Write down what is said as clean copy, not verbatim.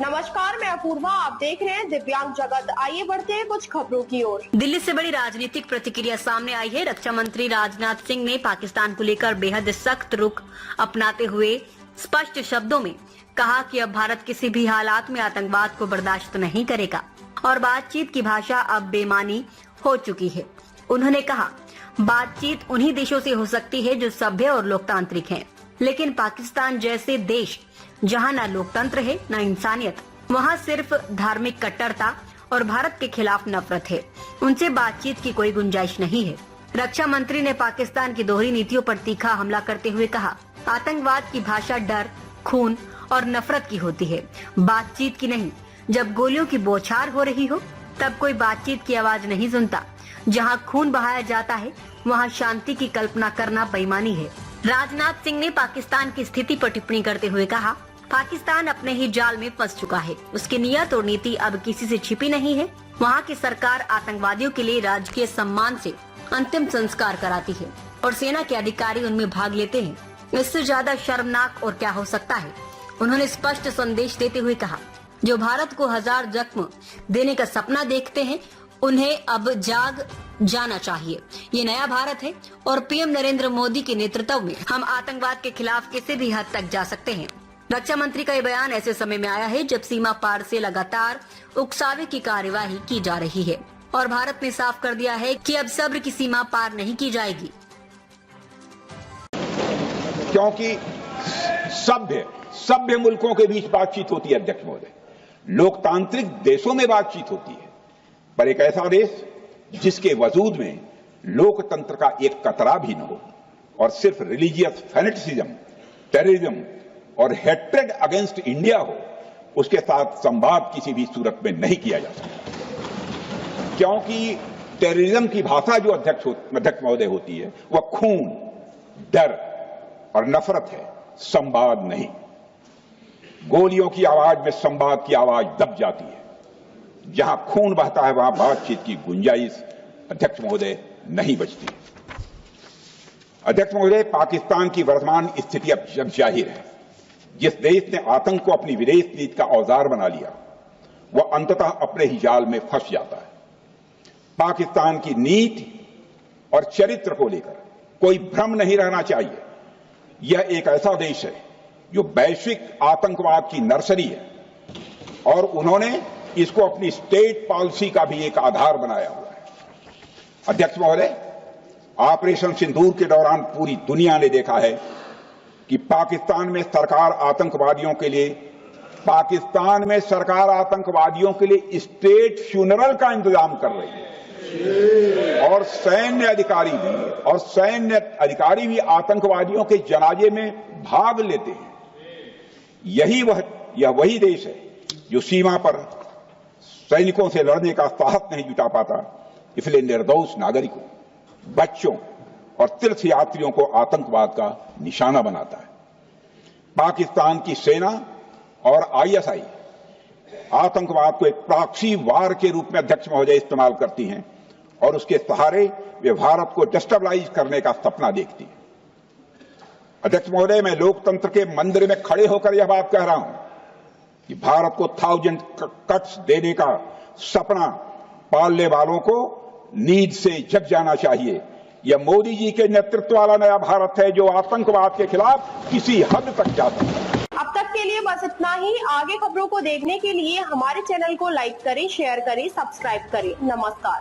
नमस्कार, मैं अपूर्वा, आप देख रहे हैं दिव्यांग जगत। आइए बढ़ते हैं कुछ खबरों की ओर। दिल्ली से बड़ी राजनीतिक प्रतिक्रिया सामने आई है। रक्षा मंत्री राजनाथ सिंह ने पाकिस्तान को लेकर बेहद सख्त रुख अपनाते हुए स्पष्ट शब्दों में कहा कि अब भारत किसी भी हालात में आतंकवाद को बर्दाश्त नहीं करेगा और बातचीत की भाषा अब बेमानी हो चुकी है। उन्होंने कहा, बातचीत उन्हीं देशों से हो सकती है जो सभ्य और लोकतांत्रिक हैं, लेकिन पाकिस्तान जैसे देश जहां न लोकतंत्र है न इंसानियत, वहां सिर्फ धार्मिक कट्टरता और भारत के खिलाफ नफरत है, उनसे बातचीत की कोई गुंजाइश नहीं है। रक्षा मंत्री ने पाकिस्तान की दोहरी नीतियों पर तीखा हमला करते हुए कहा, आतंकवाद की भाषा डर, खून और नफरत की होती है, बातचीत की नहीं। जब गोलियों की बौछार हो रही हो तब कोई बातचीत की आवाज नहीं सुनता। जहां खून बहाया जाता है वहां शांति की कल्पना करना बेईमानी है। राजनाथ सिंह ने पाकिस्तान की स्थिति पर टिप्पणी करते हुए कहा, पाकिस्तान अपने ही जाल में फंस चुका है। उसकी नियत और नीति अब किसी से छिपी नहीं है। वहाँ की सरकार आतंकवादियों के लिए राजकीय सम्मान से अंतिम संस्कार कराती है और सेना के अधिकारी उनमें भाग लेते हैं। इससे ज्यादा शर्मनाक और क्या हो सकता है। उन्होंने स्पष्ट संदेश देते हुए कहा, जो भारत को 1000 जख्म देने का सपना देखते हैं उन्हें अब जाग जाना चाहिए। ये नया भारत है और पीएम नरेंद्र मोदी के नेतृत्व में हम आतंकवाद के खिलाफ किसी भी हद तक जा सकते हैं। रक्षा मंत्री का ये बयान ऐसे समय में आया है जब सीमा पार से लगातार उकसावे की कार्यवाही की जा रही है और भारत ने साफ कर दिया है कि अब सब्र की सीमा पार नहीं की जाएगी, क्योंकि सभ्य मुल्कों के बीच बातचीत होती है। अध्यक्ष महोदय, लोकतांत्रिक देशों में बातचीत होती है, पर एक ऐसा देश जिसके वजूद में लोकतंत्र का एक कतरा भी न हो और सिर्फ रिलीजियस फैनेटिसिज्म, टेररिज्म और हेट्रेड अगेंस्ट इंडिया हो, उसके साथ संवाद किसी भी सूरत में नहीं किया जा सकता। क्योंकि टेररिज्म की भाषा जो अध्यक्ष महोदय होती है वह खून, डर और नफरत है, संवाद नहीं। गोलियों की आवाज में संवाद की आवाज दब जाती है। जहां खून बहता है वहां बातचीत की गुंजाइश अध्यक्ष महोदय नहीं बचती। अध्यक्ष महोदय, पाकिस्तान की वर्तमान स्थिति अब जग जाहिर है। जिस देश ने आतंक को अपनी विदेश नीति का औजार बना लिया वह अंततः अपने ही जाल में फंस जाता है। पाकिस्तान की नीति और चरित्र को लेकर कोई भ्रम नहीं रहना चाहिए। यह एक ऐसा देश है जो वैश्विक आतंकवाद की नर्सरी है और उन्होंने इसको अपनी स्टेट पॉलिसी का भी एक आधार बनाया हुआ है। अध्यक्ष महोदय, ऑपरेशन सिंदूर के दौरान पूरी दुनिया ने देखा है कि पाकिस्तान में सरकार आतंकवादियों के लिए स्टेट फ्यूनरल का इंतजाम कर रही है और सैन्य अधिकारी भी आतंकवादियों के जनाजे में भाग लेते हैं। यह वही देश है जो सीमा पर सैनिकों से लड़ने का साहस नहीं जुटा पाता, इसलिए निर्दोष नागरिकों, बच्चों और तीर्थ यात्रियों को आतंकवाद का निशाना बनाता है। पाकिस्तान की सेना और आईएसआई आतंकवाद को एक प्रॉक्सी वार के रूप में अध्यक्ष महोदय इस्तेमाल करती हैं और उसके सहारे वे भारत को डिस्टेबलाइज करने का सपना देखती है। अध्यक्ष महोदय, मैं लोकतंत्र के मंदिर में खड़े होकर यह बात कह रहा हूं कि भारत को 1000 कट्स देने का सपना पालने वालों को नींद से जग जाना चाहिए। यह मोदी जी के नेतृत्व वाला नया भारत है जो आतंकवाद के खिलाफ किसी हद तक जा सकता है। अब तक के लिए बस इतना ही। आगे खबरों को देखने के लिए हमारे चैनल को लाइक करें, शेयर करें, सब्सक्राइब करें। नमस्कार।